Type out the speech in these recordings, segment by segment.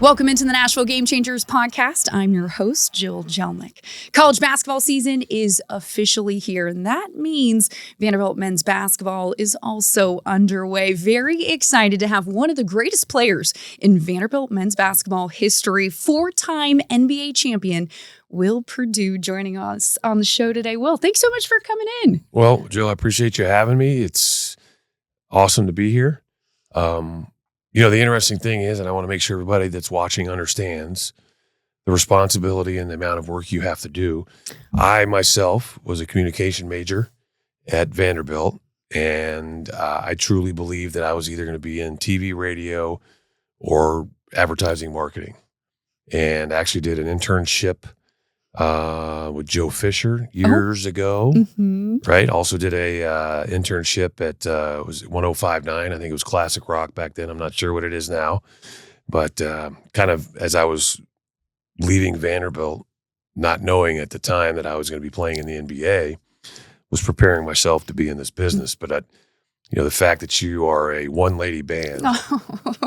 Welcome into the Nashville Game Changers podcast. I'm your host, Jill Jelnick. College basketball season is officially here, and that means Vanderbilt men's basketball is also underway. Very excited to have one of the greatest players in Vanderbilt men's basketball history, four-time NBA champion Will Perdue, joining us on the show today. Will, thanks so much for coming in. Well, Jill, I appreciate you having me. It's awesome to be here. The interesting thing is, and I want to make sure everybody that's watching understands the responsibility and the amount of work you have to do. I myself was a communication major at Vanderbilt, and I truly believe that I was either going to be in TV, radio, or advertising marketing. And actually did an internship with Joe Fisher years ago, right? Also did a internship at was it 105.9? I think it was classic rock back then. I'm not sure what it is now, but kind of as I was leaving Vanderbilt, not knowing at the time that I was going to be playing in the NBA, was preparing myself to be in this business. But the fact that you are a one-lady band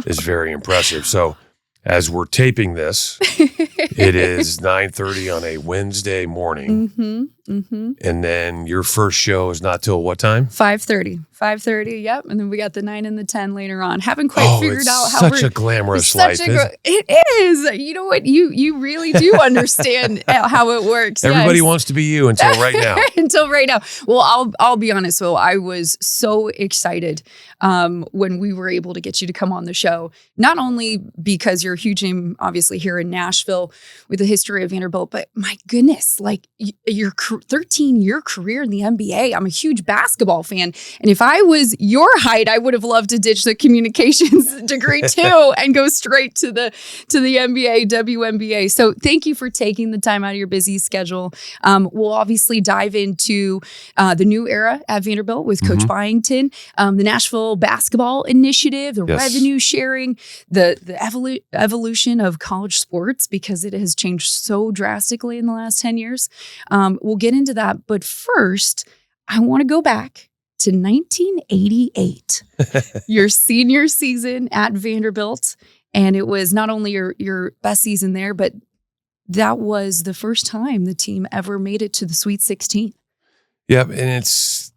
is very impressive. So as we're taping this, it is 9:30 on a Wednesday morning. And then your first show is not till what time? 5:30, yep. And then we got the 9 and the 10 later on. Haven't quite figured out how such a glamorous life. It is. You know what? You really do understand how it works. Everybody wants to be you until right now. Until right now. Well, I'll be honest, Will. I was so excited when we were able to get you to come on the show. Not only because you're a huge name, obviously, here in Nashville with the history of Vanderbilt, but my goodness, like your 13-year career in the NBA. I'm a huge basketball fan. And if I was your height, I would have loved to ditch the communications degree too and go straight to the NBA, WNBA. So thank you for taking the time out of your busy schedule. We'll obviously dive into the new era at Vanderbilt with Coach Byington, the Nashville Basketball Initiative, the revenue sharing, the evolution of college sports, because it has changed so drastically in the last 10 years. We'll get into that. But first, I want to go back to 1988, your senior season at Vanderbilt. And it was not only your best season there, but that was the first time the team ever made it to the Sweet 16. Yep. And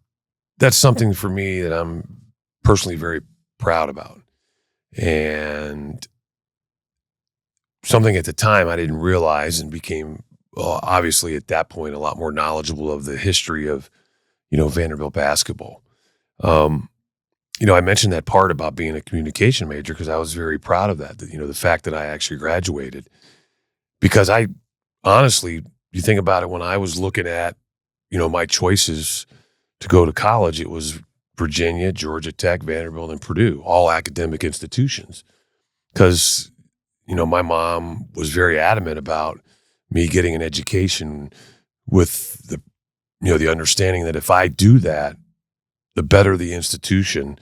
that's something for me that I'm personally very proud about. And something at the time I didn't realize, and became obviously at that point a lot more knowledgeable of the history of Vanderbilt basketball. I mentioned that part about being a communication major because I was very proud of that. The fact that I actually graduated, because I honestly, you think about it, when I was looking at my choices to go to college, it was Virginia, Georgia Tech, Vanderbilt, and Purdue, all academic institutions. Because my mom was very adamant about me getting an education with the understanding that if I do that, the better the institution,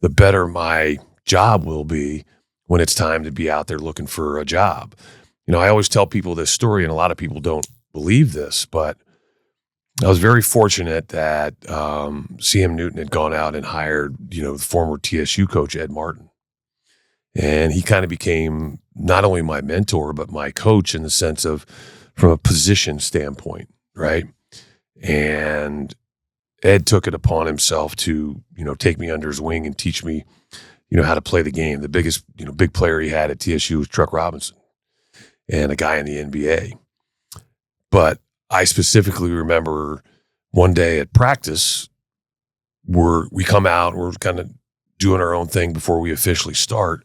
the better my job will be when it's time to be out there looking for a job. I always tell people this story, and a lot of people don't believe this, but I was very fortunate that CM Newton had gone out and hired, the former TSU coach, Ed Martin. And he kind of became not only my mentor, but my coach in the sense of from a position standpoint, right? And Ed took it upon himself to, take me under his wing and teach me, how to play the game. The biggest, big player he had at TSU was Truck Robinson, and a guy in the NBA. But I specifically remember one day at practice we come out, we're kind of doing our own thing before we officially start.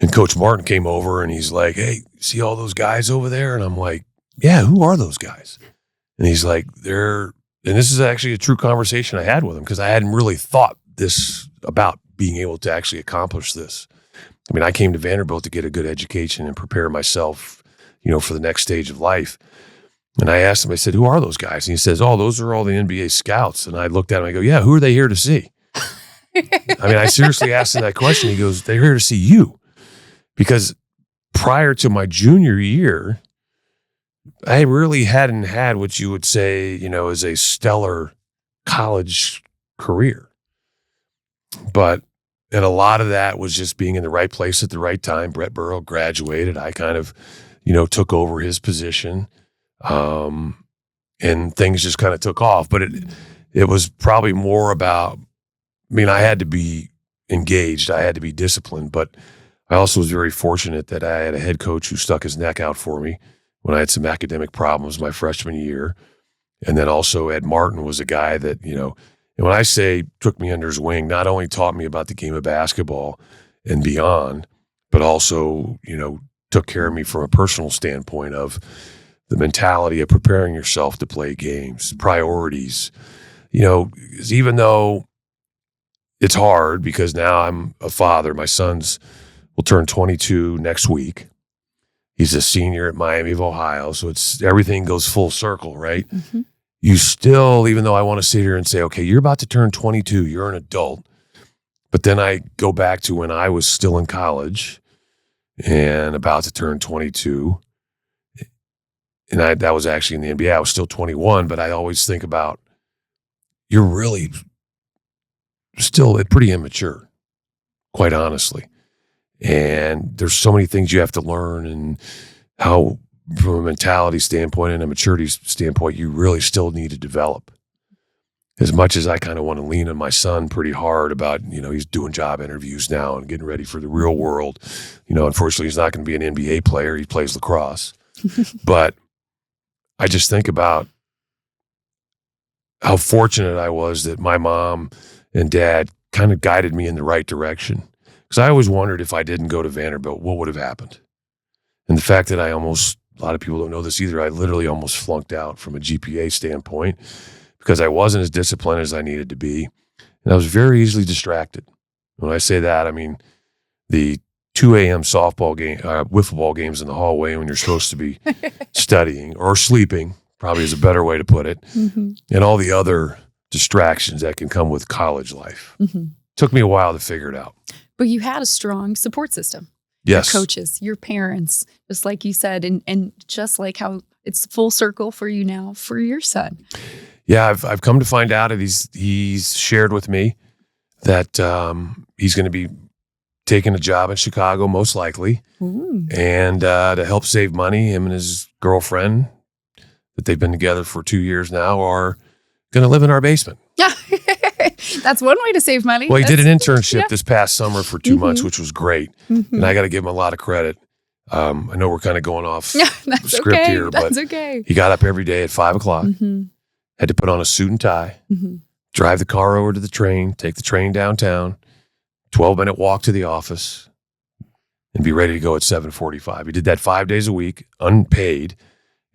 And Coach Martin came over and he's like, "Hey, see all those guys over there?" And I'm like, "Yeah, who are those guys?" And he's like, and this is actually a true conversation I had with him because I hadn't really thought this about being able to actually accomplish this. I mean, I came to Vanderbilt to get a good education and prepare myself, for the next stage of life. And I asked him, I said, "Who are those guys?" And he says, "Oh, those are all the NBA scouts." And I looked at him, I go, "Yeah, who are they here to see?" I mean, I seriously asked him that question. He goes, "They're here to see you." Because prior to my junior year, I really hadn't had what you would say, is a stellar college career. But a lot of that was just being in the right place at the right time. Brett Burrow graduated. I kind of, took over his position. And things just kind of took off. But it was probably more about, I had to be engaged. I had to be disciplined. But I also was very fortunate that I had a head coach who stuck his neck out for me when I had some academic problems my freshman year. And then also Ed Martin was a guy that, and when I say took me under his wing, not only taught me about the game of basketball and beyond, but also, took care of me from a personal standpoint of the mentality of preparing yourself to play games, priorities. Even though it's hard because now I'm a father, my son's will turn 22 next week. He's a senior at Miami of Ohio, so everything goes full circle, right? Mm-hmm. You still, even though I want to sit here and say, okay, you're about to turn 22, you're an adult. But then I go back to when I was still in college and about to turn 22. And that was actually in the NBA. I was still 21, but I always think about, you're really still pretty immature, quite honestly. And there's so many things you have to learn, and how, from a mentality standpoint and a maturity standpoint, you really still need to develop. As much as I kind of want to lean on my son pretty hard about, he's doing job interviews now and getting ready for the real world. Unfortunately, he's not going to be an NBA player. He plays lacrosse. But I just think about how fortunate I was that my mom and dad kind of guided me in the right direction. Because I always wondered, if I didn't go to Vanderbilt, what would have happened? And the fact that a lot of people don't know this either, I literally almost flunked out from a GPA standpoint because I wasn't as disciplined as I needed to be. And I was very easily distracted. When I say that, I mean the 2 a.m. softball game, wiffle ball games in the hallway when you're supposed to be studying or sleeping, probably is a better way to put it, mm-hmm. and all the other distractions that can come with college life. Mm-hmm. Took me a while to figure it out. But you had a strong support system. Yes. Your coaches, your parents, just like you said, and just like how it's full circle for you now for your son. Yeah, I've come to find out that he's shared with me that he's going to be taking a job in Chicago, most likely. Ooh. And to help save money, him and his girlfriend, that they've been together for 2 years now, are going to live in our basement. Yeah. That's one way to save money. Well, he did an internship this past summer for 2 months, which was great. Mm-hmm. And I got to give him a lot of credit. I know we're kind of going off script here, but he got up every day at 5 o'clock, had to put on a suit and tie, drive the car over to the train, take the train downtown, 12-minute walk to the office, and be ready to go at 7:45. He did that 5 days a week, unpaid.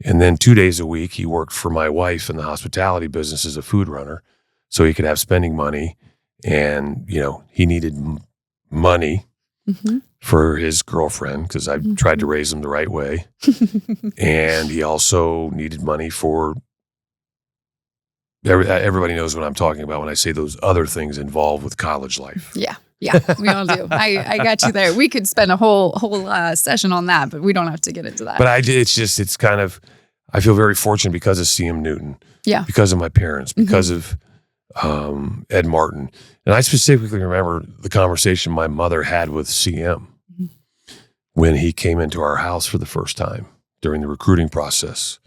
And then 2 days a week, he worked for my wife in the hospitality business as a food runner, so he could have spending money. And, he needed money for his girlfriend, because I tried to raise him the right way. And he also needed money for, everybody knows what I'm talking about when I say those other things involved with college life. Yeah, we all do. I got you there. We could spend a whole session on that, but we don't have to get into that. But it's kind of, I feel very fortunate because of CM Newton. Yeah. Because of my parents, because of Ed Martin. And I specifically remember the conversation my mother had with CM when he came into our house for the first time during the recruiting process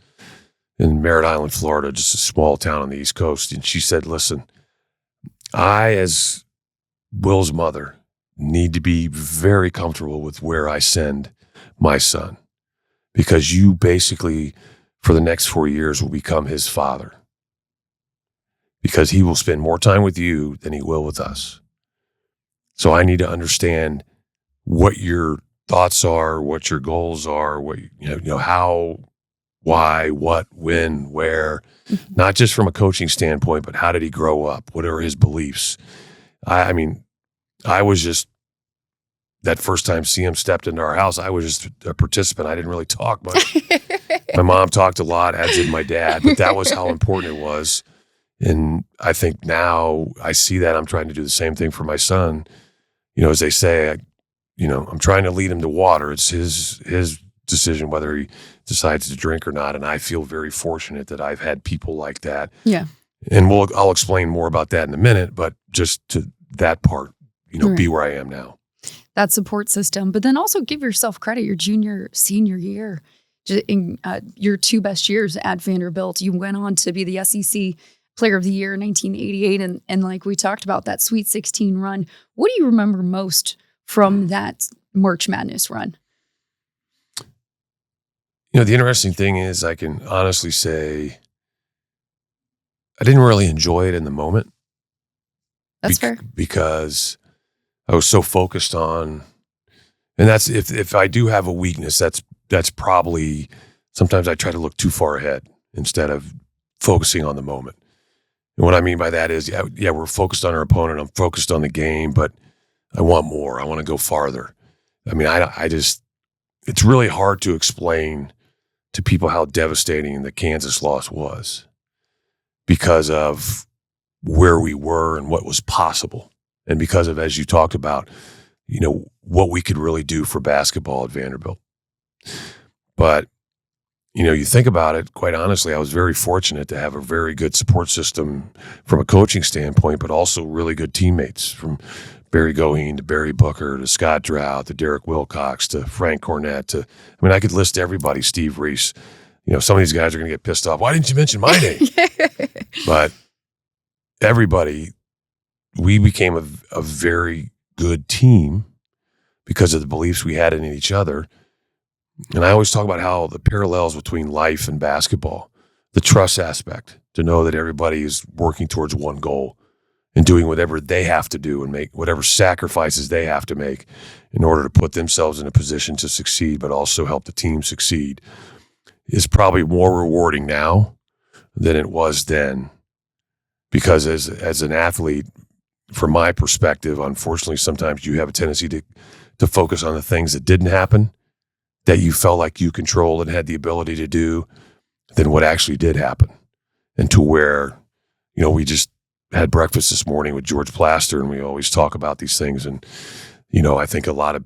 in Merritt Island, Florida, just a small town on the East Coast. And she said, listen, I, as Will's mother, need to be very comfortable with where I send my son, because you basically, for the next 4 years, will become his father, because he will spend more time with you than he will with us. So I need to understand what your thoughts are, what your goals are, what how, why, what, when, where, not just from a coaching standpoint, but how did he grow up? What are his beliefs? I mean, I was just, that first time CM stepped into our house, I was just a participant. I didn't really talk much. My mom talked a lot, as did my dad, but that was how important it was. And I think now I see that I'm trying to do the same thing for my son. As they say, I'm trying to lead him to water. It's his decision whether he decides to drink or not. And I feel very fortunate that I've had people like that. Yeah. And I'll explain more about that in a minute, but just to that part, be where I am now. That support system, but then also give yourself credit. Your junior, senior year, in your 2 best years at Vanderbilt, you went on to be the SEC Player of the Year in 1988, and like we talked about, that Sweet 16 run. What do you remember most from that March Madness run? The interesting thing is, I can honestly say I didn't really enjoy it in the moment. That's fair. Because I was so focused on, and that's if I do have a weakness, that's probably sometimes I try to look too far ahead instead of focusing on the moment. And what I mean by that is, yeah, we're focused on our opponent. I'm focused on the game, but I want more. I want to go farther. I mean, I just, it's really hard to explain to people how devastating the Kansas loss was because of where we were and what was possible. And because of, as you talked about, what we could really do for basketball at Vanderbilt. But, you think about it, quite honestly, I was very fortunate to have a very good support system from a coaching standpoint, but also really good teammates, from Barry Goheen to Barry Booker to Scott Drought to Derek Wilcox to Frank Cornett I could list everybody, Steve Reese. Some of these guys are going to get pissed off. Why didn't you mention my name? But everybody, we became a very good team because of the beliefs we had in each other. And I always talk about how the parallels between life and basketball, the trust aspect, to know that everybody is working towards one goal and doing whatever they have to do and make whatever sacrifices they have to make in order to put themselves in a position to succeed, but also help the team succeed, is probably more rewarding now than it was then. Because as an athlete, from my perspective, unfortunately, sometimes you have a tendency to focus on the things that didn't happen, that you felt like you controlled and had the ability to do, than what actually did happen. And to where, we just had breakfast this morning with George Plaster, and we always talk about these things. And, I think a lot of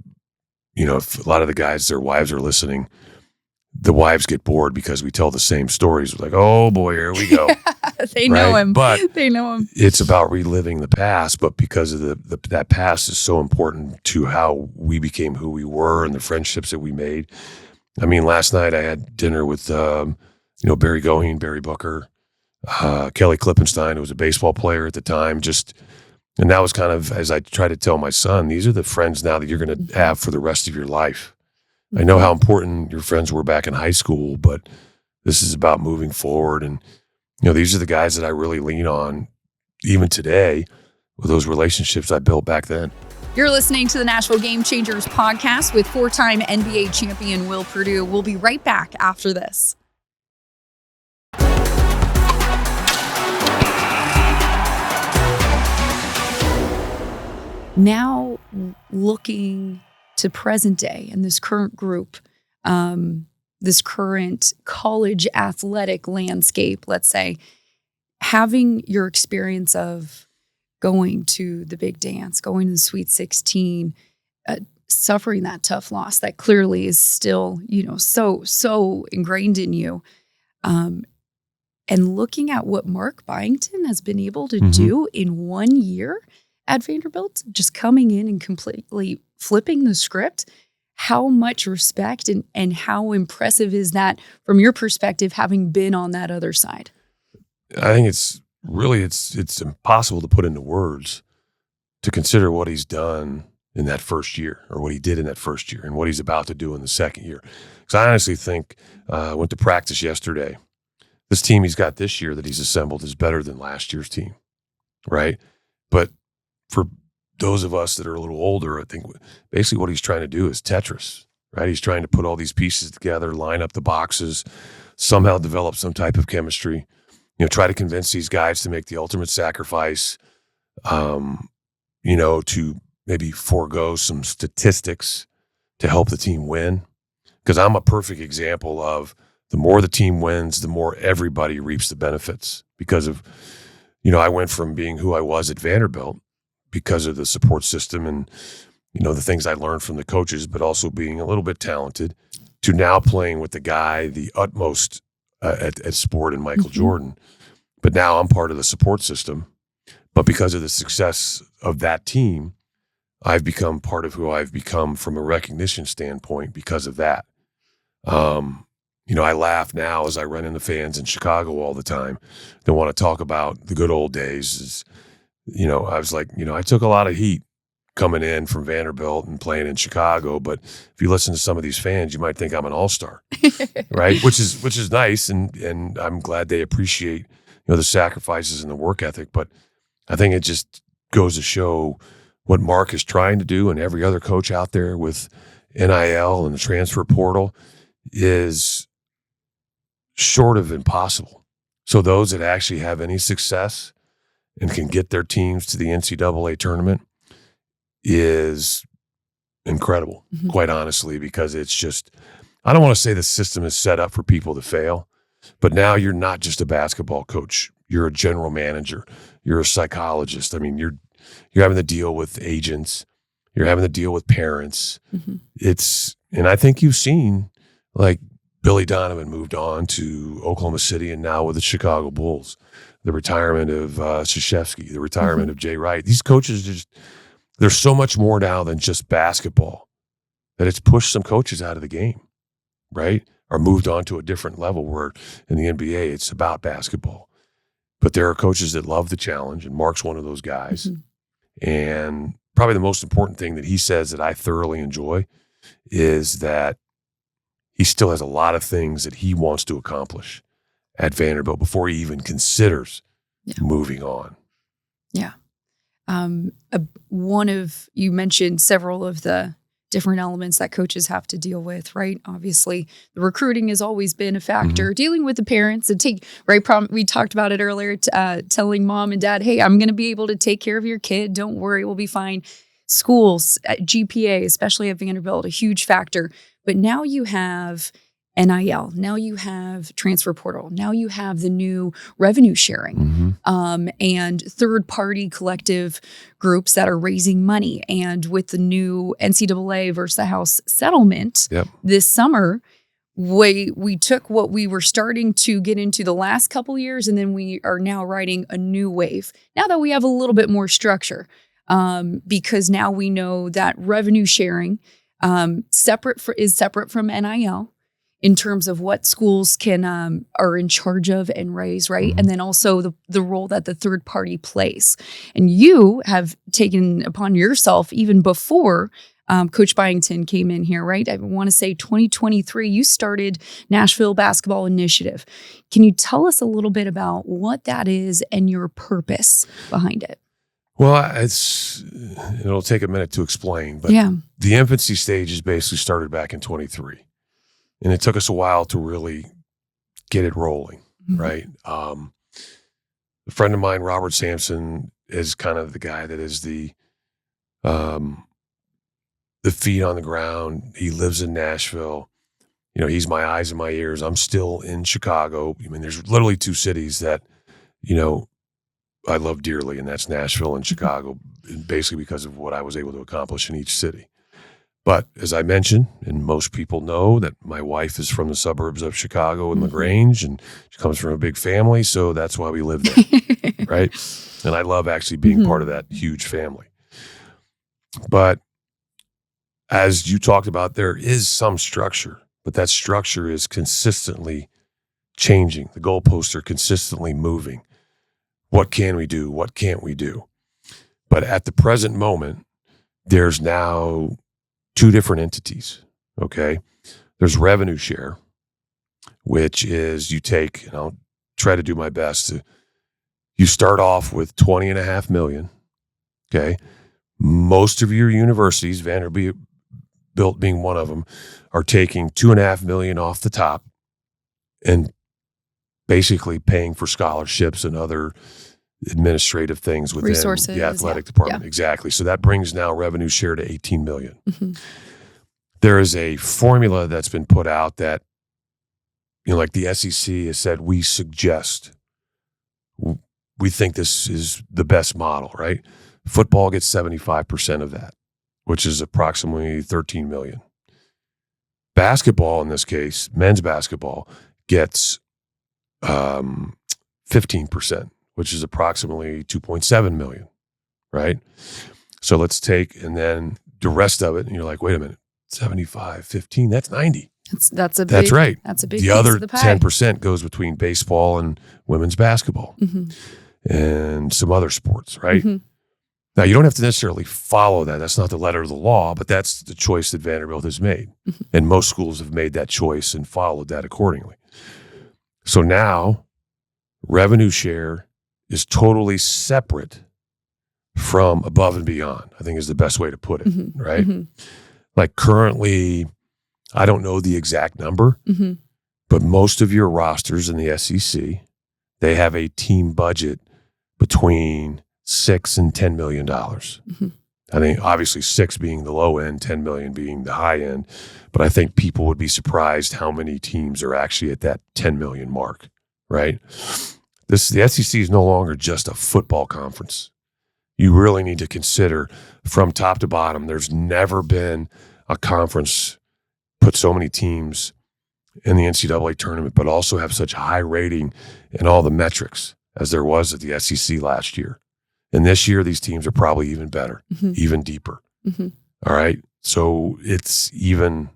the guys, their wives are listening, the wives get bored because we tell the same stories. We're like, oh boy, here we go. They know him. But they know him. It's about reliving the past, but because of that past is so important to how we became who we were and the friendships that we made. I mean, last night I had dinner with, Barry Goheen, Barry Booker, Kelly Klippenstein, who was a baseball player at the time. And that was kind of, as I try to tell my son, these are the friends now that you're going to have for the rest of your life. I know how important your friends were back in high school, but this is about moving forward. And, these are the guys that I really lean on even today with those relationships I built back then. You're listening to the Nashville Game Changers podcast with 4-time NBA champion Will Perdue. We'll be right back after this. Now looking to present day and this current group, this current college athletic landscape, let's say, having your experience of going to the big dance, going to the Sweet 16, suffering that tough loss that clearly is still, so ingrained in you, and looking at what Mark Byington has been able to do in 1 year at Vanderbilt, just coming in and completely flipping the script. How much respect and how impressive is that from your perspective, having been on that other side? I think it's impossible to put into words to consider what he's done in that first year, or what he did in that first year, and what he's about to do in the second year. Because I honestly think, I went to practice yesterday. This team he's got this year that he's assembled is better than last year's team, right? But for those of us that are a little older, I think basically what he's trying to do is Tetris, right? He's trying to put all these pieces together, line up the boxes, somehow develop some type of chemistry, try to convince these guys to make the ultimate sacrifice, to maybe forego some statistics to help the team win. Because I'm a perfect example of the more the team wins, the more everybody reaps the benefits. Because of, I went from being who I was at Vanderbilt because of the support system and, the things I learned from the coaches, but also being a little bit talented, to now playing with the guy, the utmost at sport in Michael Jordan. But now I'm part of the support system. But because of the success of that team, I've become part of who I've become from a recognition standpoint because of that. I laugh now as I run into fans in Chicago all the time that want to talk about the good old days. I was like, I took a lot of heat coming in from Vanderbilt and playing in Chicago, but if you listen to some of these fans, you might think I'm an all-star, right? Which is nice, and I'm glad they appreciate the sacrifices and the work ethic. But I think it just goes to show what Mark is trying to do, and every other coach out there with NIL and the transfer portal is short of impossible. So those that actually have any success and can get their teams to the NCAA tournament is incredible, quite honestly, because it's just, I don't want to say the system is set up for people to fail, but now you're not just a basketball coach. You're a general manager. You're a psychologist. I mean, you're having to deal with agents. You're having to deal with parents. And I think you've seen, like, Billy Donovan moved on to Oklahoma City and now with the Chicago Bulls. The retirement of Krzyzewski, the retirement of Jay Wright. These coaches there's so much more now than just basketball that it's pushed some coaches out of the game, right? Or moved on to a different level where in the NBA it's about basketball. But there are coaches that love the challenge, and Mark's one of those guys. And probably the most important thing that he says that I thoroughly enjoy is that he still has a lot of things that he wants to accomplish at Vanderbilt before he even considers moving on. Yeah. You mentioned several of the different elements that coaches have to deal with, right? Obviously, the recruiting has always been a factor. Dealing with the parents and we talked about it earlier, telling mom and dad, hey, I'm going to be able to take care of your kid. Don't worry, we'll be fine. Schools, GPA, especially at Vanderbilt, a huge factor. But now you have NIL. Now you have transfer portal. Now you have the new revenue sharing and third-party collective groups that are raising money. And with the new NCAA versus the House settlement this summer, we took what we were starting to get into the last couple years, and then we are now riding a new wave. Now that we have a little bit more structure, because now we know that revenue sharing is separate from NIL. In terms of what schools are in charge of and raise, right? And then also the role that the third party plays. And you have taken upon yourself, even before Coach Byington came in here, right? I want to say 2023, you started Nashville Basketball Initiative. Can you tell us a little bit about what that is and your purpose behind it? Well, it'll take a minute to explain, but the infancy stage is basically started back in 23. And it took us a while to really get it rolling, right? A friend of mine, Robert Sampson, is kind of the guy that is the feet on the ground. He lives in Nashville. He's my eyes and my ears. I'm still in Chicago. I mean, there's literally two cities that, I love dearly, and that's Nashville and Chicago, basically because of what I was able to accomplish in each city. But as I mentioned, and most people know, that my wife is from the suburbs of Chicago in LaGrange, and she comes from a big family, so that's why we live there, right? And I love actually being part of that huge family. But as you talked about, there is some structure, but that structure is consistently changing. The goalposts are consistently moving. What can we do? What can't we do? But at the present moment, there's now two different entities, okay? There's revenue share, which is you take, and I'll try to do my best, you start off with $20.5 million, okay? Most of your universities, Vanderbilt being one of them, are taking $2.5 million off the top and basically paying for scholarships and other administrative things within resources, the athletic department. Exactly. So that brings now revenue share to $18 million. There is a formula that's been put out that, like the SEC has said, we suggest, we think this is the best model, right? Football gets 75% of that, which is approximately $13 million. Basketball, in this case, men's basketball, gets 15%, which is approximately $2.7 million, right? So let's take, and then the rest of it, and you're like, wait a minute, 75, 15, that's 90. That's a big, that's right. That's a big the piece other of the pie. 10% goes between baseball and women's basketball and some other sports, right? Now, you don't have to necessarily follow that. That's not the letter of the law, but that's the choice that Vanderbilt has made. And most schools have made that choice and followed that accordingly. So now revenue share is totally separate from above and beyond, I think is the best way to put it, right? Like currently, I don't know the exact number, but most of your rosters in the SEC, they have a team budget between $6 and $10 million. I think obviously 6 being the low end, 10 million being the high end, but I think people would be surprised how many teams are actually at that 10 million mark, right? The SEC is no longer just a football conference. You really need to consider from top to bottom, there's never been a conference put so many teams in the NCAA tournament, but also have such a high rating in all the metrics as there was at the SEC last year. And this year, these teams are probably even better, even deeper. All right. So it's even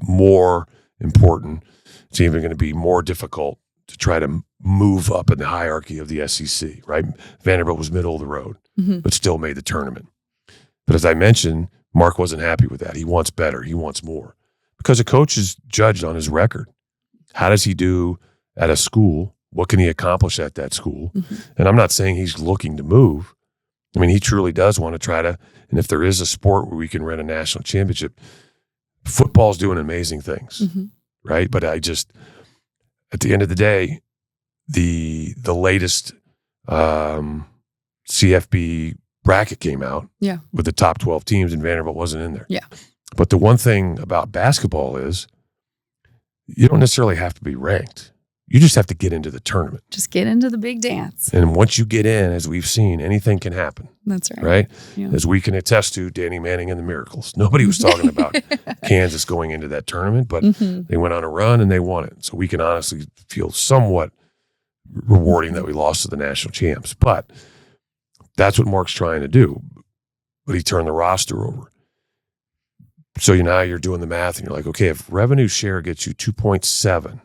more important. It's even going to be more difficult to try to move up in the hierarchy of the SEC, right? Vanderbilt was middle of the road, but still made the tournament. But as I mentioned, Mark wasn't happy with that. He wants better. He wants more. Because a coach is judged on his record. How does he do at a school? What can he accomplish at that school? And I'm not saying he's looking to move. I mean, he truly does want to try to, and if there is a sport where we can win a national championship, football's doing amazing things, right? But I just, at the end of the day, the latest CFB bracket came out with the top 12 teams, and Vanderbilt wasn't in there. But the one thing about basketball is you don't necessarily have to be ranked. You just have to get into the tournament. Just get into the big dance. And once you get in, as we've seen, anything can happen. That's right. Right? Yeah. As we can attest to, Danny Manning and the Miracles. Nobody was talking about Kansas going into that tournament, but they went on a run and they won it. So we can honestly feel somewhat rewarding that we lost to the national champs. But that's what Mark's trying to do. But he turned the roster over. So now you're doing the math and you're like, okay, if revenue share gets you 2.7,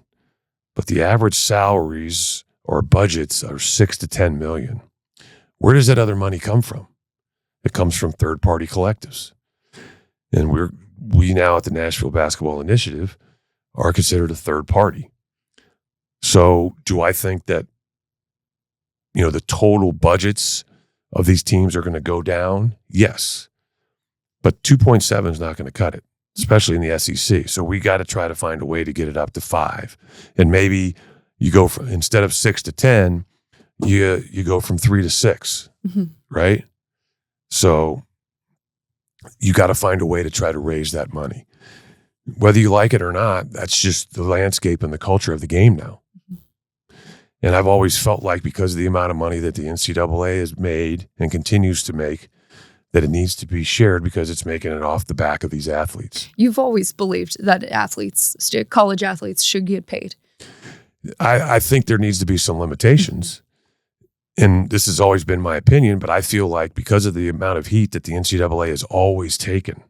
but the average salaries or budgets are 6 to 10 million, where does that other money come from? It comes from third-party collectives. And we now at the Nashville Basketball Initiative are considered a third party. So do I think that, the total budgets of these teams are going to go down? Yes. But 2.7 is not going to cut it, especially in the SEC. So we got to try to find a way to get it up to 5. And maybe you go from, instead of 6 to 10, you go from 3 to 6, right? So you got to find a way to try to raise that money. Whether you like it or not, that's just the landscape and the culture of the game now. And I've always felt like because of the amount of money that the NCAA has made and continues to make, that it needs to be shared because it's making it off the back of these athletes. You've always believed that college athletes should get paid. I think there needs to be some limitations. And this has always been my opinion, but I feel like because of the amount of heat that the NCAA has always taken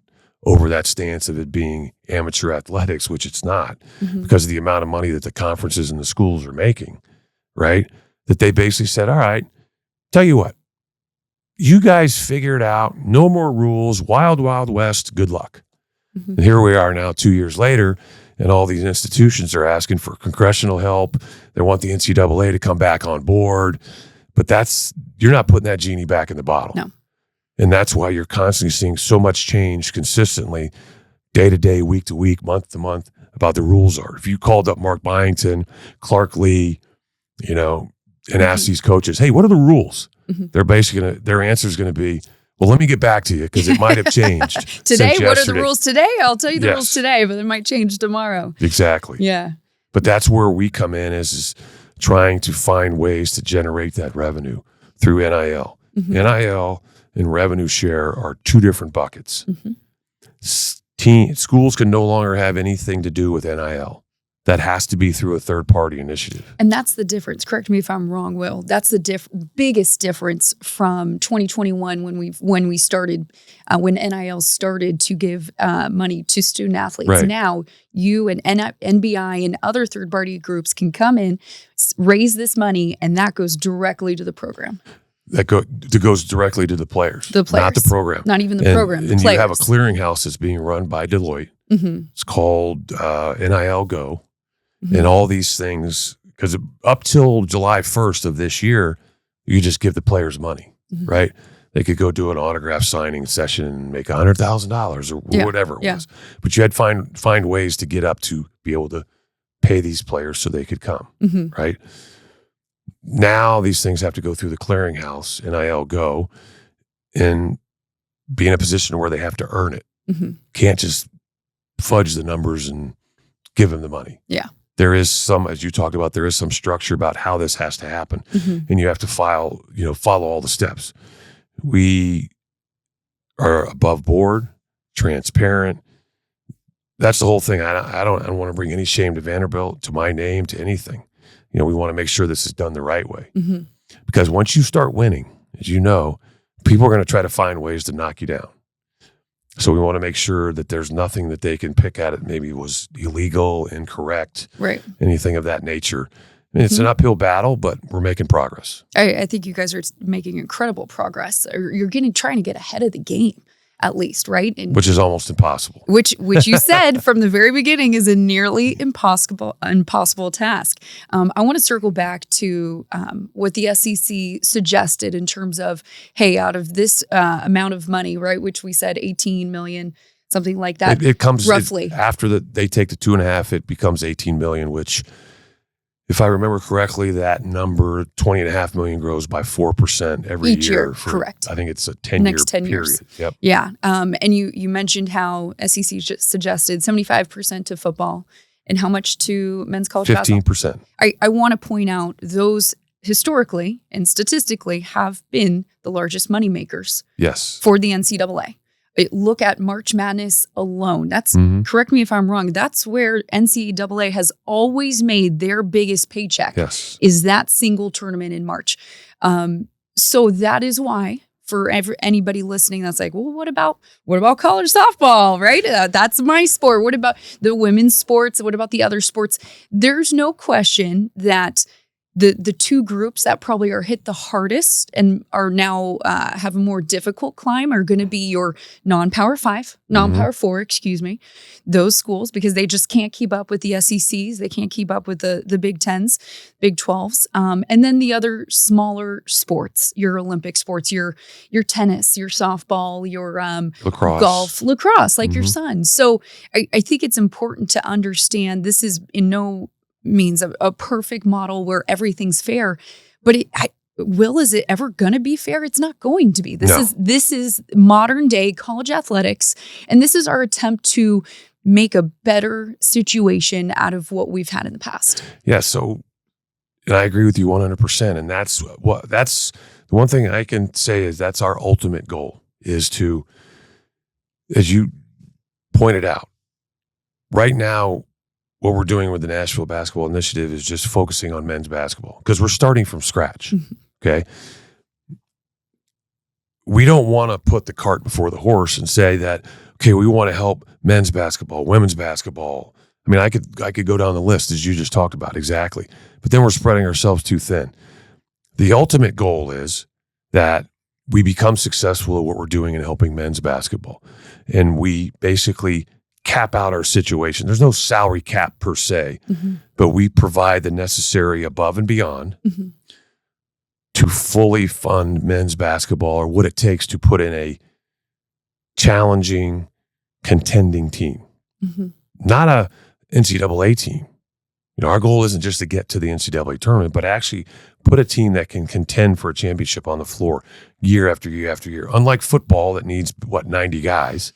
over that stance of it being amateur athletics, which it's not, because of the amount of money that the conferences and the schools are making, right? That they basically said, all right, tell you what, you guys figure it out. No more rules. Wild, wild west. Good luck. And here we are now 2 years later, and all these institutions are asking for congressional help. They want the NCAA to come back on board. But you're not putting that genie back in the bottle. No. And that's why you're constantly seeing so much change consistently, day to day, week to week, month to month, about the rules are. If you called up Mark Byington, Clark Lee, and asked these coaches, hey, what are the rules? They're basically their answer is going to be, well, let me get back to you because it might have changed. Today, what are the rules today? I'll tell you the rules today, but it might change tomorrow. Exactly. Yeah. But that's where we come in is trying to find ways to generate that revenue through NIL. NIL and revenue share are two different buckets. Schools can no longer have anything to do with NIL. that has to be through a third-party initiative. And that's the difference. Correct me if I'm wrong, Will. That's the biggest difference from 2021 when we started, when NIL started to give money to student athletes. Right. Now you and NBI and other third-party groups can come in, raise this money, and that goes directly to the program. That goes directly to the players. The players. Not the program. Not even the program. The and players. you have a clearinghouse that's being run by Deloitte. Mm-hmm. It's called NIL Go. Mm-hmm. And all these things, because up till July 1st of this year, you just give the players money, mm-hmm. right? They could go do an autograph signing session and make $100,000 or whatever it was. But you had to find ways to get up to be able to pay these players so they could come, mm-hmm. right? Now these things have to go through the clearinghouse, NIL Go, and be in a position where they have to earn it. Mm-hmm. Can't just fudge the numbers and give them the money. Yeah. There is some, as you talked about, there is some structure about how this has to happen. Mm-hmm. And you have to follow all the steps. We are above board, transparent. That's the whole thing. I don't want to bring any shame to Vanderbilt, to my name, to anything. We want to make sure this is done the right way. Mm-hmm. Because once you start winning, as you know, people are going to try to find ways to knock you down. So we want to make sure that there's nothing that they can pick at it maybe was illegal, incorrect, right? Anything of that nature. I mean, it's an uphill battle, but we're making progress. I think you guys are making incredible progress. You're trying to get ahead of the game, at least, right? And which is almost impossible. Which you said from the very beginning is a nearly impossible task. I want to circle back to what the SEC suggested in terms of, hey, out of this amount of money, right, which we said 18 million, something like that. It comes roughly after they take the 2.5. It becomes 18 million, which, if I remember correctly, that number, 20.5 million, grows by 4% every each year. For, correct. I think it's a 10-year next 10 period. years. Yep. Yeah. And you mentioned how SEC suggested 75% to football and how much to men's college 15%. basketball. I want to point out those historically and statistically have been the largest moneymakers. Yes. For the NCAA. Look at March Madness alone. That's correct me if I'm wrong. That's where NCAA has always made their biggest paycheck. Yes. Is that single tournament in March. So that is why for anybody listening that's like, well, what about college softball, right? That's my sport. What about the women's sports? What about the other sports? There's no question that the two groups that probably are hit the hardest and are now have a more difficult climb are going to be your non-Power 4, those schools, because they just can't keep up with the SECs. They can't keep up with the Big 10s, Big 12s. And then the other smaller sports, your Olympic sports, your tennis, your softball, your golf, lacrosse, like your son. So I think it's important to understand this is in no means a perfect model where everything's fair, but is it ever going to be fair? It's not going to be. This is modern day college athletics, and this is our attempt to make a better situation out of what we've had in the past. Yeah. So, and I agree with you 100%. And that's the one thing I can say is that's our ultimate goal, is to, as you pointed out, right now, what we're doing with the Nashville Basketball Initiative is just focusing on men's basketball because we're starting from scratch. Okay. We don't want to put the cart before the horse and say that, okay, we want to help men's basketball, women's basketball. I mean, I could go down the list as you just talked about, exactly. But then we're spreading ourselves too thin. The ultimate goal is that we become successful at what we're doing in helping men's basketball. And we basically cap out our situation. There's no salary cap per se, but we provide the necessary above and beyond to fully fund men's basketball, or what it takes to put in a challenging, contending team. Not a NCAA team. Our goal isn't just to get to the NCAA tournament, but actually put a team that can contend for a championship on the floor year after year after year. Unlike football that needs, 90 guys,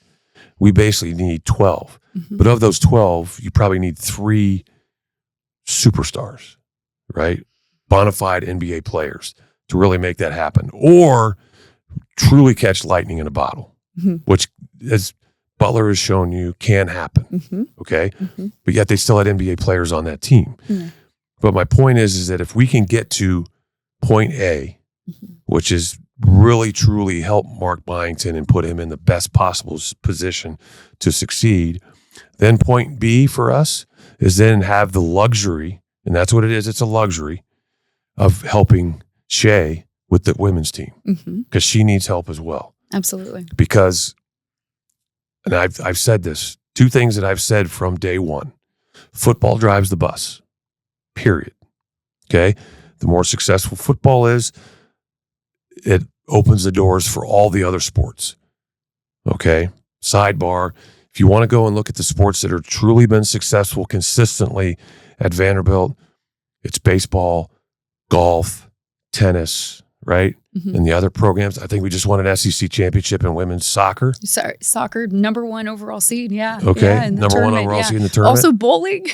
we basically need 12. But of those 12, you probably need 3 superstars, right? Bona fide NBA players to really make that happen, or truly catch lightning in a bottle, which is Butler has shown you can happen. Mm-hmm. Okay. Mm-hmm. But yet they still had NBA players on that team. Mm-hmm. But my point is that if we can get to point A, Mm-hmm. which is really, truly help Mark Byington and put him in the best possible position to succeed, then point B for us is then have the luxury, and that's what it is, it's a luxury, of helping Shea with the women's team because she needs help as well. Absolutely. Because, and I've said this, two things that I've said from day one: football drives the bus, period. Okay? The more successful football is, it opens the doors for all the other sports. Okay? Sidebar, if you want to go and look at the sports that have truly been successful consistently at Vanderbilt, it's baseball, golf, tennis, right? Mm-hmm. And the other programs, I think we just won an SEC championship in women's soccer. Sorry, soccer, number 1 overall seed. Yeah. Okay. Yeah, Number 1 overall seed in the tournament. Also bowling.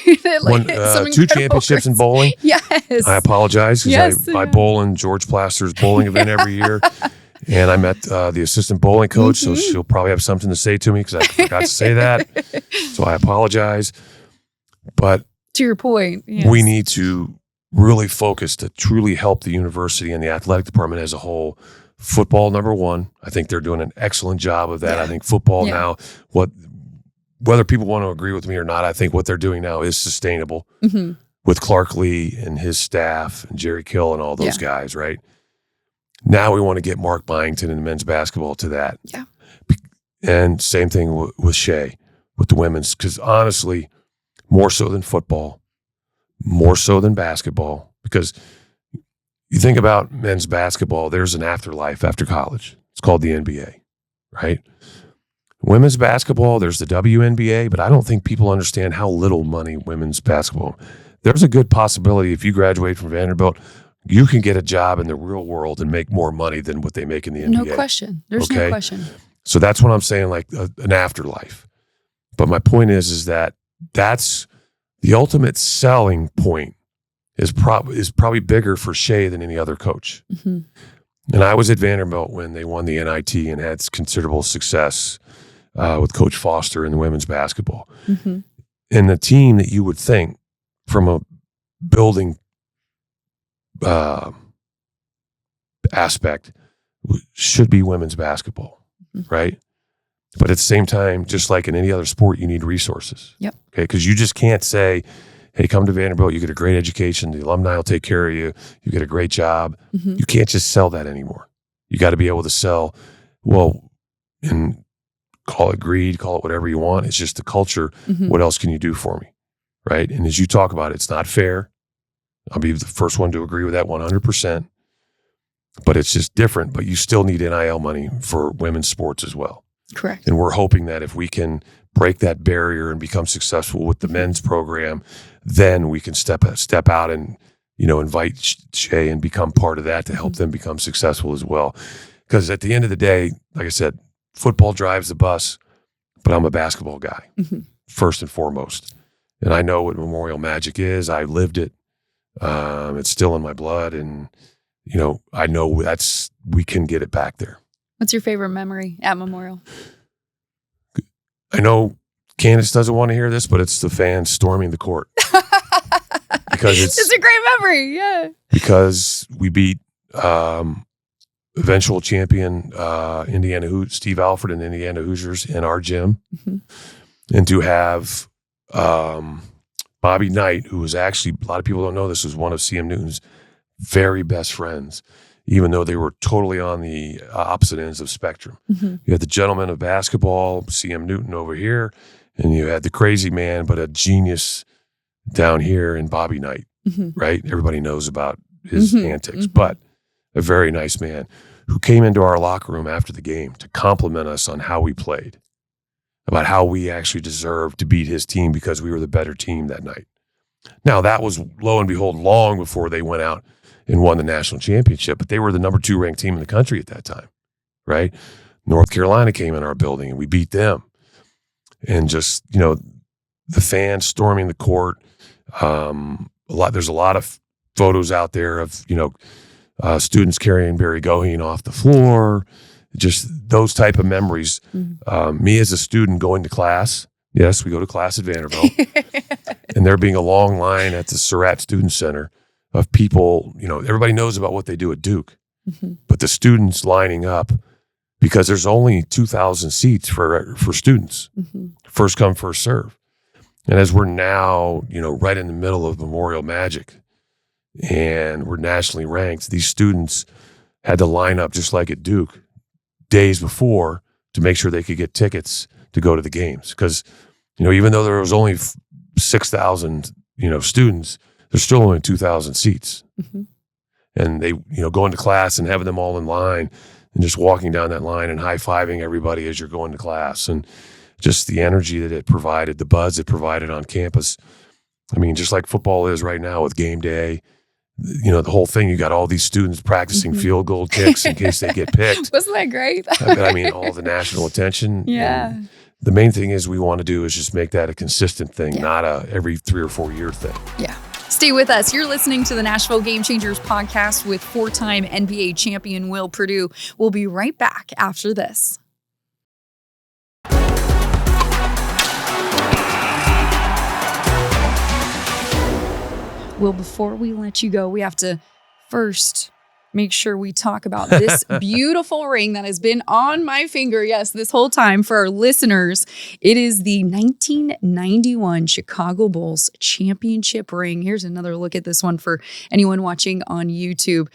Two championships in bowling. Yes. I apologize because I yeah. bowl in George Plaster's bowling event every year. And I met the assistant bowling coach, so she'll probably have something to say to me because I forgot to say that. So I apologize. But to your point, yes. We need to really focus to truly help the university and the athletic department as a whole. Football, number 1. I think they're doing an excellent job of that. Yeah. I think football now, whether people want to agree with me or not, I think what they're doing now is sustainable with Clark Lee and his staff and Jerry Kill and all those guys, right? Now we want to get Mark Byington and men's basketball to that. Yeah. And same thing with Shea, with the women's, because honestly, more so than football, more so than basketball, because you think about men's basketball, there's an afterlife after college. It's called the NBA, right? Women's basketball, there's the WNBA, but I don't think people understand how little money women's basketball. There's a good possibility if you graduate from Vanderbilt, you can get a job in the real world and make more money than what they make in the NBA. No question. There's no question. So that's what I'm saying, like an afterlife. But my point is that that's the ultimate selling point is probably bigger for Shea than any other coach. Mm-hmm. And I was at Vanderbilt when they won the NIT and had considerable success with Coach Foster in the women's basketball. Mm-hmm. And the team that you would think from a building aspect should be women's basketball, right? But at the same time, just like in any other sport, you need resources. Yep. Okay, because you just can't say, hey, come to Vanderbilt, you get a great education, the alumni will take care of you, you get a great job. Mm-hmm. You can't just sell that anymore. You got to be able to sell, well, and call it greed, call it whatever you want. It's just the culture. Mm-hmm. What else can you do for me, right? And as you talk about it, it's not fair. I'll be the first one to agree with that 100%. But it's just different. But you still need NIL money for women's sports as well. Correct. And we're hoping that if we can break that barrier and become successful with the men's program, then we can step out and, invite Shea and become part of that to help them become successful as well. Because at the end of the day, like I said, football drives the bus, but I'm a basketball guy first and foremost. And I know what Memorial Magic is. I lived it. It's still in my blood. And, I know we can get it back there. What's your favorite memory at Memorial? I know Candace doesn't want to hear this, but it's the fans storming the court. Because it's a great memory, yeah. Because we beat eventual champion Steve Alford and Indiana Hoosiers in our gym. Mm-hmm. And to have Bobby Knight, who was actually, a lot of people don't know this, was one of CM Newton's very best friends, even though they were totally on the opposite ends of spectrum. Mm-hmm. You had the gentleman of basketball, CM Newton over here, and you had the crazy man, but a genius down here in Bobby Knight, right? Everybody knows about his antics, but a very nice man who came into our locker room after the game to compliment us on how we played, about how we actually deserved to beat his team because we were the better team that night. Now, that was, lo and behold, long before they went out and won the national championship, but they were the number 2 ranked team in the country at that time, right? North Carolina came in our building and we beat them. And just, the fans storming the court. There's a lot of photos out there of, students carrying Barry Goheen off the floor. just those type of memories. Me as a student going to class, yes, we go to class at Vanderbilt, and there being a long line at the Surratt Student Center of people, everybody knows about what they do at Duke, but the students lining up because there's only 2,000 seats for students, first come, first serve. And as we're now, right in the middle of Memorial Magic and we're nationally ranked, these students had to line up just like at Duke days before to make sure they could get tickets to go to the games. Because, even though there was only 6,000, students, there's still only 2,000 seats. And they, going to class and having them all in line and just walking down that line and high-fiving everybody as you're going to class. And just the energy that it provided, the buzz it provided on campus. I mean, just like football is right now with game day, the whole thing, you got all these students practicing field goal kicks in case they get picked. Wasn't that great? I mean, all the national attention. Yeah. And the main thing is we want to do is just make that a consistent thing, not a every 3 or 4 year thing. Yeah. Stay with us. You're listening to the Nashville Game Changers podcast with 4-time NBA champion Will Perdue. We'll be right back after this. Well, before we let you go, we have to first make sure we talk about this beautiful ring that has been on my finger, yes, this whole time for our listeners. It is the 1991 Chicago Bulls championship ring. Here's another look at this one for anyone watching on YouTube.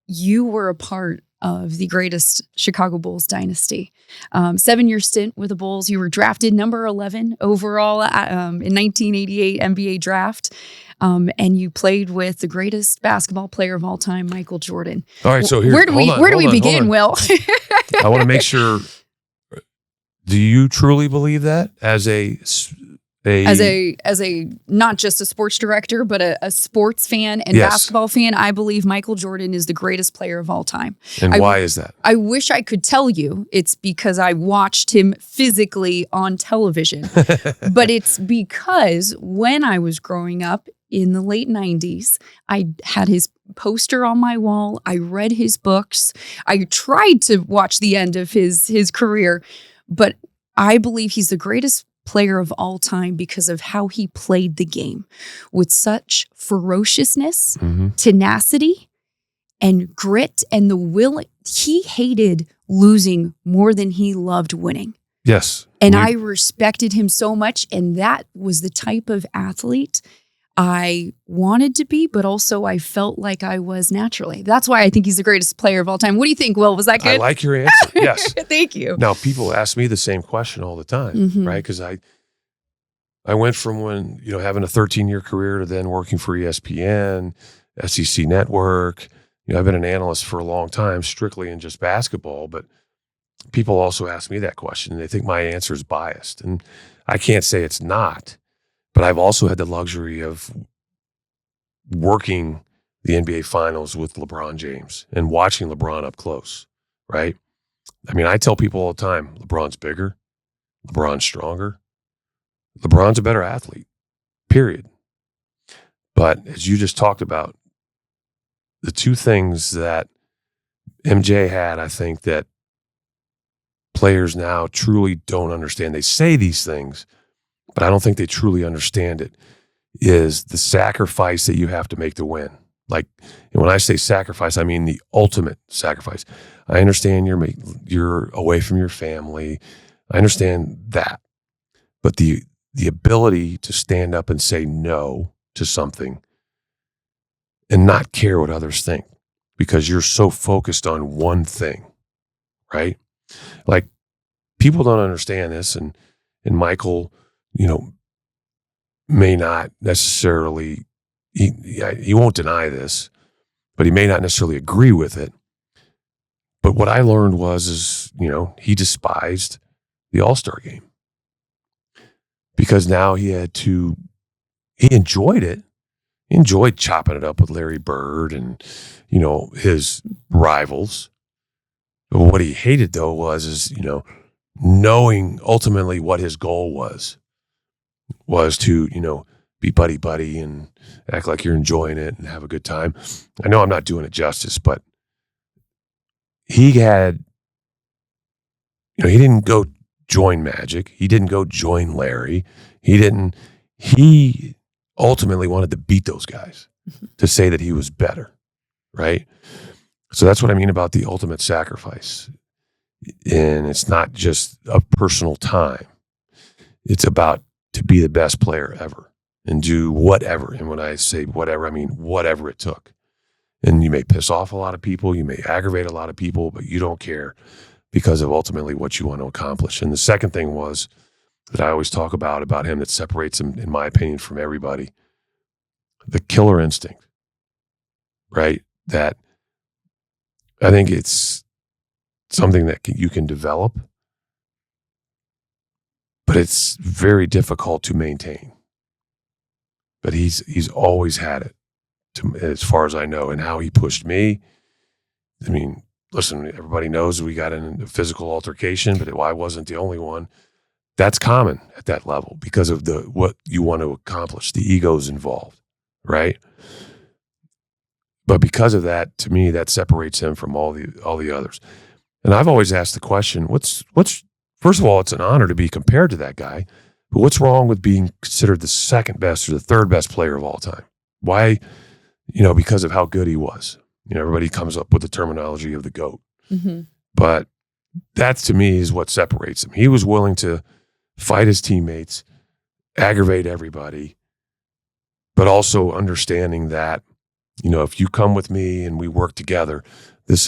You were a part of the greatest Chicago Bulls dynasty. 7-year stint with the Bulls. You were drafted number 11 overall in 1988 NBA draft. And you played with the greatest basketball player of all time, Michael Jordan. All right, so where do we begin, Will? I want to make sure. Do you truly believe that as a not just a sports director, but a sports fan and basketball fan? I believe Michael Jordan is the greatest player of all time. And why is that? I wish I could tell you it's because I watched him physically on television, but it's because when I was growing up in the late 90s, I had his poster on my wall. I read his books. I tried to watch the end of his career, but I believe he's the greatest player of all time because of how he played the game with such ferociousness, tenacity, and grit, and the will. He hated losing more than he loved winning. Yes. And I respected him so much, and that was the type of athlete I wanted to be, but also I felt like I was naturally. That's why I think he's the greatest player of all time. What do you think, Will? Was that good? I like your answer. Yes. Thank you. Now, people ask me the same question all the time, right? Because I went from having a 13-year career to then working for ESPN, SEC Network. I've been an analyst for a long time, strictly in just basketball, but people also ask me that question, and they think my answer is biased. And I can't say it's not. But I've also had the luxury of working the NBA Finals with LeBron James and watching LeBron up close, right? I mean, I tell people all the time, LeBron's bigger, LeBron's stronger, LeBron's a better athlete, period. But as you just talked about, the two things that MJ had, I think that players now truly don't understand. They say these things, but I don't think they truly understand it, is the sacrifice that you have to make to win. Like, when I say sacrifice, I mean the ultimate sacrifice. I understand you're away from your family. I understand that. But the ability to stand up and say no to something and not care what others think because you're so focused on one thing, right? Like, people don't understand this, and Michael, may not necessarily, he won't deny this, but he may not necessarily agree with it. But what I learned is he despised the All-Star game because now he enjoyed it. He enjoyed chopping it up with Larry Bird and, his rivals. But what he hated though was knowing ultimately what his goal was to, be buddy and act like you're enjoying it and have a good time. I know I'm not doing it justice, but he had he didn't go join Magic. He didn't go join Larry. He ultimately wanted to beat those guys to say that he was better, right? So that's what I mean about the ultimate sacrifice. And it's not just a personal time. It's about to be the best player ever and do whatever. And when I say whatever, I mean whatever it took. And you may piss off a lot of people. You may aggravate a lot of people, but you don't care because of ultimately what you want to accomplish. And the second thing was that I always talk about him that separates him, in my opinion, from everybody, the killer instinct, right? That I think it's something that you can develop, but it's very difficult to maintain. But he's always had it, as far as I know, and how he pushed me. I mean, listen, everybody knows we got in a physical altercation, but I wasn't the only one. That's common at that level because of what you want to accomplish, the egos involved, right? But because of that, to me, that separates him from all the others. And I've always asked the question, what's first of all, it's an honor to be compared to that guy, but what's wrong with being considered the second best or the third best player of all time? Why? Because of how good he was. Everybody comes up with the terminology of the GOAT. Mm-hmm. But that, to me, is what separates him. He was willing to fight his teammates, aggravate everybody, but also understanding that, if you come with me and we work together,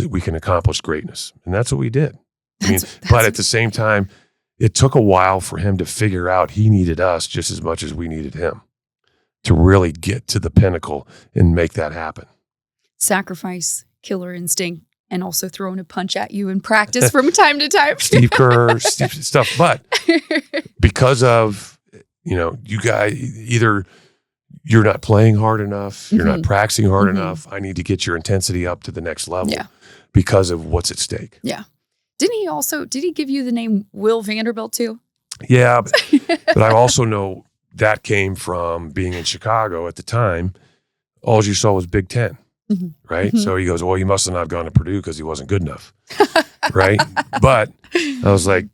we can accomplish greatness. And that's what we did. But at the same time, it took a while for him to figure out he needed us just as much as we needed him to really get to the pinnacle and make that happen. Sacrifice, killer instinct, and also throwing a punch at you in practice from time to time. Steve Kerr, stuff. But because of, you guys, either you're not playing hard enough, you're not practicing hard enough, I need to get your intensity up to the next level because of what's at stake. Yeah. Did he give you the name Will Vanderbilt too? Yeah, but I also know that came from being in Chicago at the time. All you saw was Big Ten, right? Mm-hmm. So he goes, well, he must have not gone to Purdue because he wasn't good enough, right? But I was like,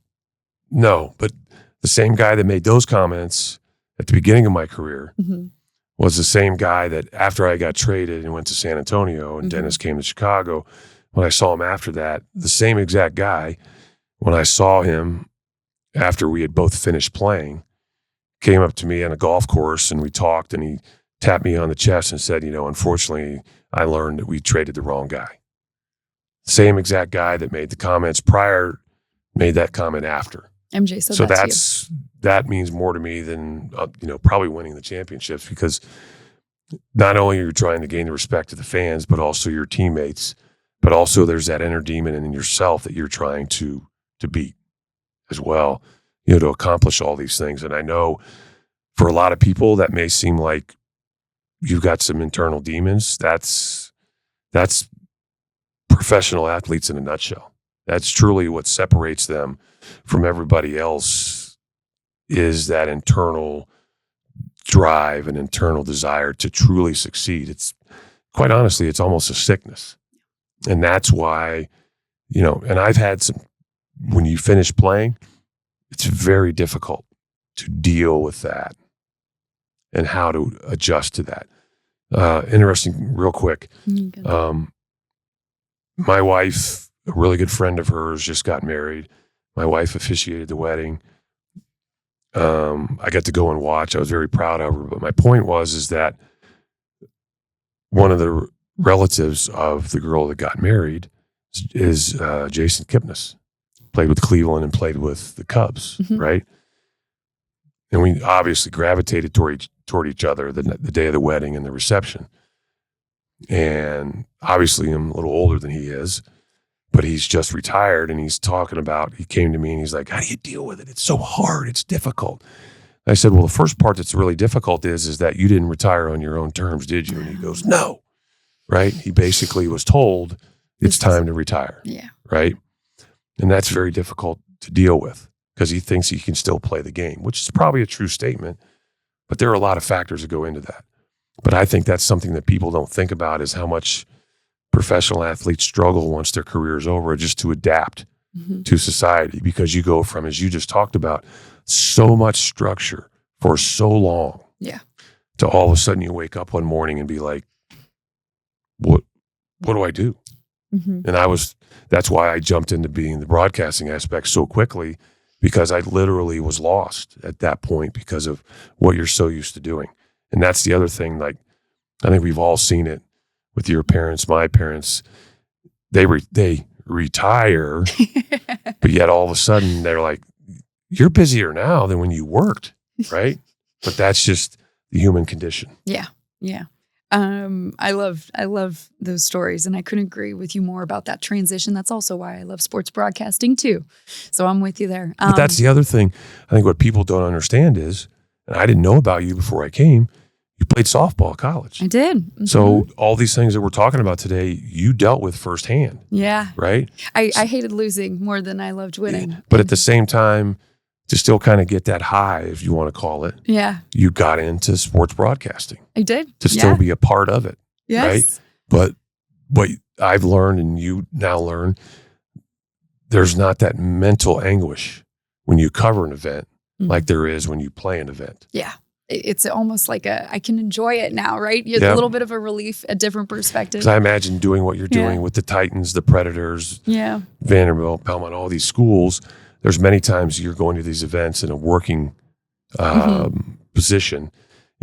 no. But the same guy that made those comments at the beginning of my career was the same guy that after I got traded and went to San Antonio and Dennis came to Chicago, when I saw him after that, the same exact guy, when I saw him after we had both finished playing, came up to me on a golf course and we talked and he tapped me on the chest and said, unfortunately, I learned that we traded the wrong guy. Same exact guy that made the comments prior made that comment after. MJ said that to you. That means more to me than, probably winning the championships, because not only are you trying to gain the respect of the fans, but also your teammates, but also there's that inner demon in yourself that you're trying to beat as well, to accomplish all these things. And I know for a lot of people that may seem like you've got some internal demons. That's professional athletes in a nutshell. That's truly what separates them from everybody else, is that internal drive and internal desire to truly succeed. It's quite honestly, it's almost a sickness. And that's why, and I've had some, when you finish playing, it's very difficult to deal with that and how to adjust to that. Interesting, real quick. My wife, a really good friend of hers, just got married. My wife officiated the wedding. I got to go and watch. I was very proud of her. But my point is that one of the relatives of the girl that got married is Jason Kipnis. Played with Cleveland and played with the Cubs, right? And we obviously gravitated toward each other the day of the wedding and the reception. And obviously I'm a little older than he is, but he's just retired, and he's talking about, he came to me and he's like, how do you deal with it? It's so hard. It's difficult. I said, well, the first part that's really difficult is that you didn't retire on your own terms, did you? And he goes, no, right? He basically was told it's time to retire, right? And that's very difficult to deal with because he thinks he can still play the game, which is probably a true statement, but there are a lot of factors that go into that. But I think that's something that people don't think about, is how much professional athletes struggle once their career is over just to adapt to society, because you go from, as you just talked about, so much structure for so long. Yeah. To all of a sudden you wake up one morning and be like, what do I do? And that's why I jumped into being the broadcasting aspect so quickly, because I literally was lost at that point because of what you're so used to doing. And that's the other thing. Like, I think we've all seen it with your parents, my parents. They retire, but yet all of a sudden they're like, you're busier now than when you worked, right? But that's just the human condition. Yeah. Yeah. I love those stories, and I couldn't agree with you more about that transition. That's also why I love sports broadcasting too. So I'm with you there. But that's the other thing. I think what people don't understand is, and I didn't know about you before I came, you played softball at college. I did. So all these things that we're talking about today, you dealt with firsthand. Yeah. Right? I hated losing more than I loved winning. Yeah. But at the same time, to still kind of get that high, if you want to call it, you got into sports broadcasting. I did. To still be a part of it. Yes. Right? But what I've learned, and you now learn, there's not that mental anguish when you cover an event like there is when you play an event. Yeah. It's almost like I can enjoy it now, right? It's a little bit of a relief, a different perspective. Because I imagine doing what you're doing with the Titans, the Predators, Vanderbilt, Belmont, all these schools. There's many times you're going to these events in a working position,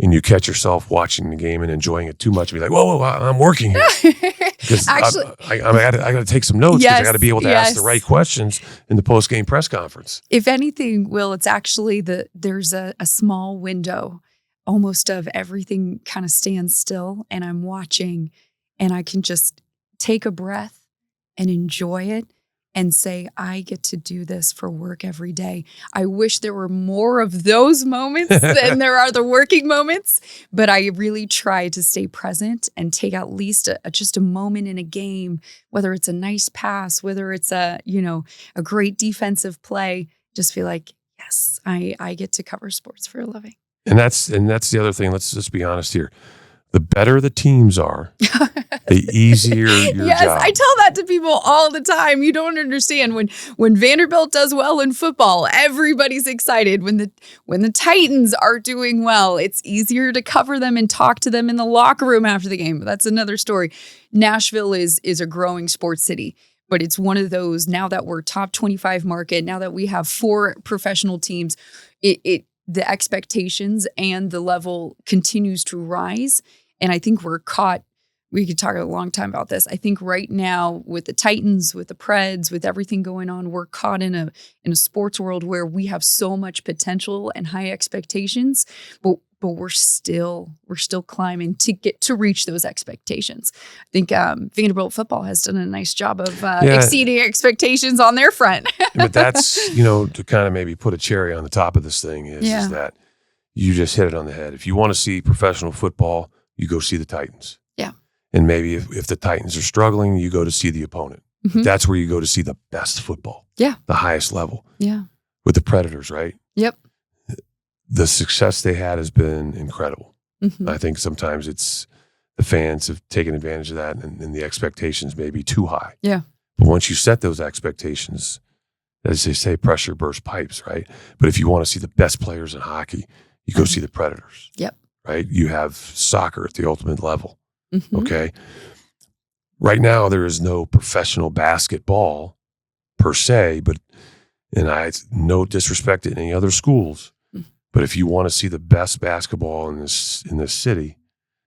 and you catch yourself watching the game and enjoying it too much and be like, whoa, I'm working here. Because actually, I got to take some notes, because I got to be able to ask the right questions in the post-game press conference. If anything, Will, it's actually there's a small window almost of everything kind of stands still, and I'm watching, and I can just take a breath and enjoy it and say, I get to do this for work every day. I wish there were more of those moments than there are the working moments, but I really try to stay present and take at least just a moment in a game, whether it's a nice pass, whether it's a great defensive play, just feel like, yes, I get to cover sports for a living. And that's the other thing. Let's just be honest here. The better the teams are, the easier your job. Yes, I tell that to people all the time. You don't understand. When Vanderbilt does well in football, everybody's excited. When the Titans are doing well, it's easier to cover them and talk to them in the locker room after the game. But that's another story. Nashville is a growing sports city, but it's one of those, now that we're top 25 market, now that we have 4 professional teams, the expectations and the level continues to rise. And I think we're caught, we could talk a long time about this. I think right now with the Titans, with the Preds, with everything going on, we're caught in a sports world where we have so much potential and high expectations, but we're still climbing to reach those expectations. I think Vanderbilt football has done a nice job of exceeding expectations on their front. But that's, to kind of maybe put a cherry on the top of this thing is that you just hit it on the head. If you want to see professional football, you go see the Titans. Yeah. And maybe if the Titans are struggling, you go to see the opponent. But that's where you go to see the best football. Yeah. The highest level. Yeah. With the Predators, right? Yep. The success they had has been incredible. I think sometimes it's the fans have taken advantage of that, and the expectations may be too high. Yeah. But once you set those expectations, as they say, pressure bursts pipes, right? But if you want to see the best players in hockey, you go see the Predators. Yep. Right? You have soccer at the ultimate level. Okay. Right now, there is no professional basketball per se, and I no disrespect to any other schools, but if you want to see the best basketball in this city,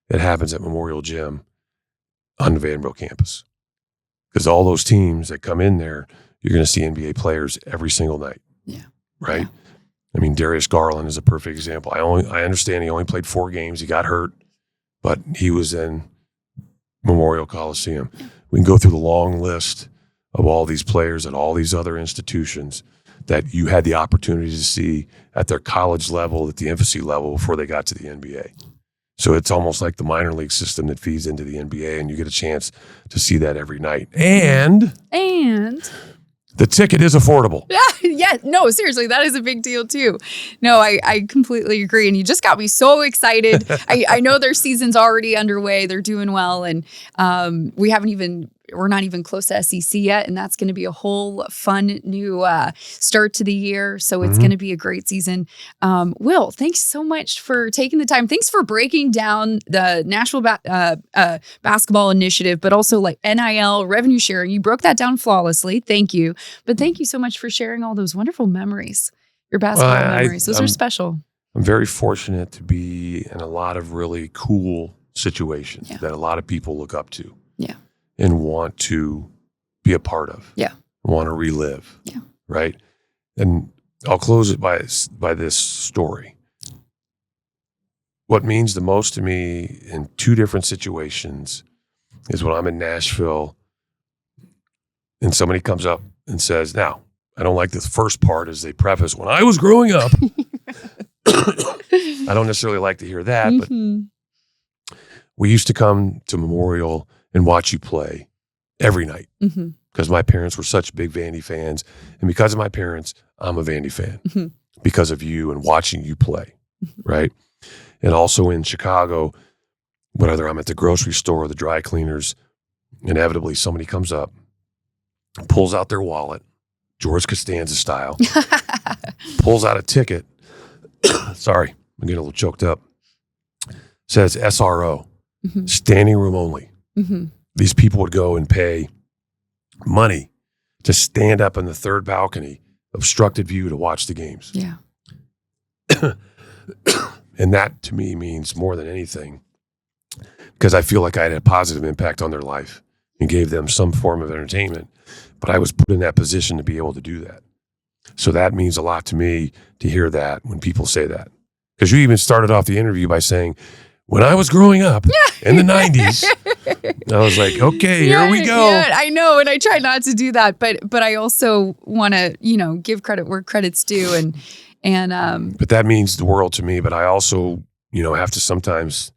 it happens at Memorial Gym on the Vanderbilt campus. Because all those teams that come in there, you're going to see NBA players every single night. Yeah. Right? Yeah. I mean, Darius Garland is a perfect example. I understand he only played 4 games. He got hurt, but he was in Memorial Coliseum. Yeah. We can go through the long list of all these players at all these other institutions that you had the opportunity to see at their college level, at the infancy level, before they got to the NBA. So it's almost like the minor league system that feeds into the NBA, and you get a chance to see that every night. And the ticket is affordable. Yeah, no, seriously, that is a big deal too. No, I completely agree. And you just got me so excited. I know their season's already underway. They're doing well. And we haven't even we're not even close to SEC yet, and that's going to be a whole fun new start to the year. So it's going to be a great season. Will, thanks so much for taking the time. Thanks for breaking down the Nashville Basketball Initiative, but also like NIL, revenue sharing. You broke that down flawlessly. Thank you. But thank you so much for sharing all those wonderful memories, your basketball memories. Those are special. I'm very fortunate to be in a lot of really cool situations that a lot of people look up to and want to be a part of, want to relive, right? And I'll close it by this story. What means the most to me in two different situations is when I'm in Nashville and somebody comes up and says, now, I don't like the first part as they preface, when I was growing up. I don't necessarily like to hear that, but we used to come to Memorial and watch you play every night because my parents were such big Vandy fans. And because of my parents, I'm a Vandy fan because of you and watching you play, right? And also in Chicago, whether I'm at the grocery store or the dry cleaners, inevitably somebody comes up, pulls out their wallet, George Costanza style, pulls out a ticket. Sorry, I'm getting a little choked up. Says SRO, standing room only. These people would go and pay money to stand up in the third balcony, obstructed view to watch the games. Yeah. And that to me means more than anything because I feel like I had a positive impact on their life and gave them some form of entertainment. But I was put in that position to be able to do that. So that means a lot to me to hear that when people say that. Because you even started off the interview by saying, when I was growing up in the 90s, I was like, okay, here we go. Yeah, I know. And I try not to do that. But I also want to, give credit where credit's due. And but that means the world to me. But I also, have to sometimes,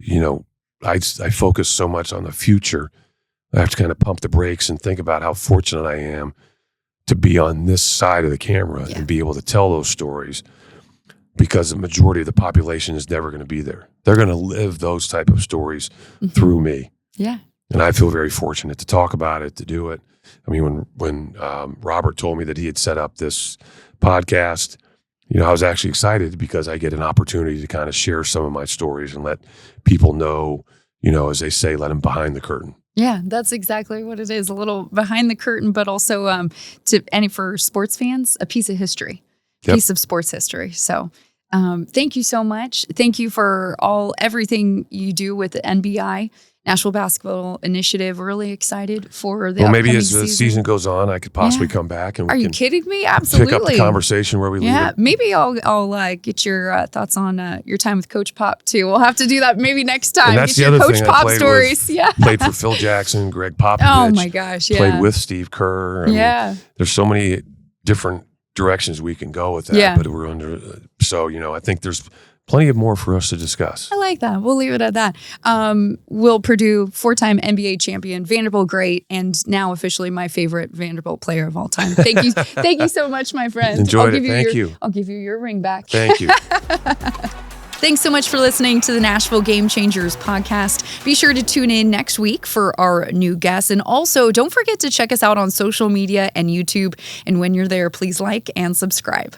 I focus so much on the future. I have to kind of pump the brakes and think about how fortunate I am to be on this side of the camera and be able to tell those stories because the majority of the population is never going to be there. They're going to live those type of stories through me. Yeah. And I feel very fortunate to talk about it, to do it. I mean, when Robert told me that he had set up this podcast, I was actually excited because I get an opportunity to kind of share some of my stories and let people know, as they say, let them behind the curtain. Yeah, that's exactly what it is. A little behind the curtain, but also for sports fans, a piece of history, piece of sports history. So thank you so much. Thank you for everything you do with the NBI, Nashville Basketball Initiative. We're really excited for the maybe as the season goes on, I could possibly come back and are you kidding me? Absolutely. Pick up the conversation where we leave it. Maybe I'll get your thoughts on your time with Coach Pop too. We'll have to do that maybe next time. And that's get the your other Coach thing. Pop stories. Played for Phil Jackson, Greg Popovich. Oh my gosh, Played with Steve Kerr. I mean, there's so many different directions we can go with that. But we're under. So I think there's plenty of more for us to discuss. I like that. We'll leave it at that. Will Perdue, 4-time NBA champion, Vanderbilt great, and now officially my favorite Vanderbilt player of all time. Thank you. Thank you so much, my friend. Enjoyed it. Thank you. I'll give you your ring back. Thank you. Thanks so much for listening to the Nashville Game Changers podcast. Be sure to tune in next week for our new guests. And also, don't forget to check us out on social media and YouTube. And when you're there, please like and subscribe.